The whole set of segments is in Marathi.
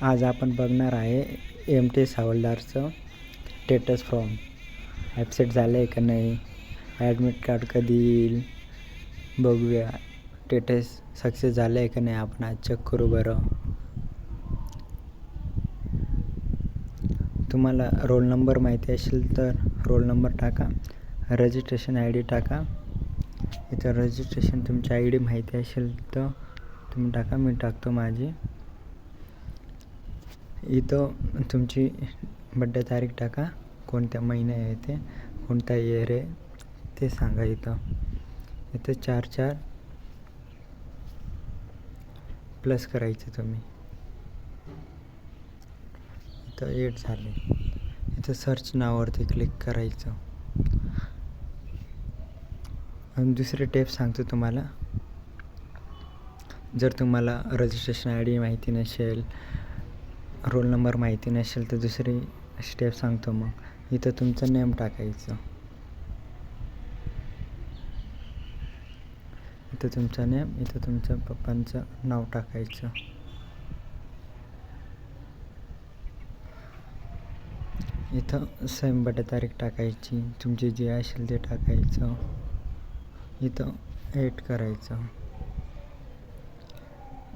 आज आपण बघणार आहे MTS हवालदारचं स्टेटस फॉर्म ॲपसेट झालं आहे का नाही, ॲडमिट कार्ड कधी येईल बघूया. स्टेटस सक्सेस झालं आहे का नाही आपण आज चेक करू. बरं, तुम्हाला रोल नंबर माहिती असेल तर रोल नंबर टाका, रजिस्ट्रेशन ID टाका. इथं रजिस्ट्रेशन तुमची ID माहिती असेल तर तुम्ही टाका, मी टाकतो माझी. इथं तुमची बड्डे तारीख टाका, कोणत्या महिने आहे ते, कोणता इयर आहे ते सांगा. इथं 4 प्लस करायचं तुम्ही. इथं 8 झाले. इथं सर्च नावावरती क्लिक करायचं. आणि दुसरी टेप सांगतो तुम्हाला. जर तुम्हाला रजिस्ट्रेशन ID माहिती नसेल, रोल नंबर माहिती नसेल तर दुसरी स्टेप सांगतो. मग इथं तुमचं नेम टाकायचं. इथं तुमचं नेम, इथं तुमच्या पप्पांचं नाव टाकायचं. इथं सेम बड्डे तारीख टाकायची, तुमची जी असेल ते टाकायचं. इथं 8 करायचं,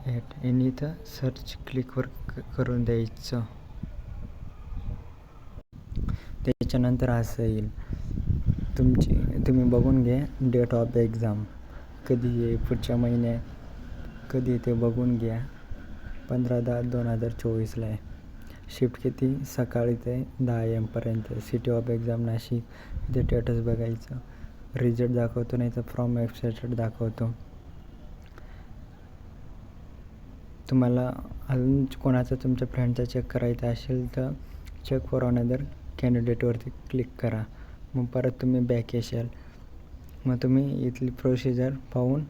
8 आणि इथं सर्च क्लिकवर करून द्यायचं. त्याच्यानंतर असं येईल, तुम्ही बघून घ्या डेट ऑफ एक्झाम कधी आहे, पुढच्या महिन्यात कधी आहे ते बघून घ्या. 15/10/2024 आहे. शिफ्ट किती, सकाळी ते 10 AM पर्यंत. City of exam Nashik. इथे स्टेटस बघायचं, रिझल्ट दाखवतो, नाही तर फ्रॉम वेबसाईट दाखवतो. तुम्हाला अजून कोणाचा तुमच्या फ्रेंडचा चेक करायचा असेल तर चेक फॉर अनदर कॅन्डिडेटवरती क्लिक करा. मग परत तुम्ही बॅक येशाल. मग तुम्ही इथली प्रोसिजर पाहून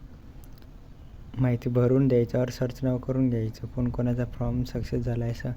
माहिती भरून द्यायच्यावर सर्च नाव करून घ्यायचं, कोणाचा फॉर्म सक्सेस झाला आहे असं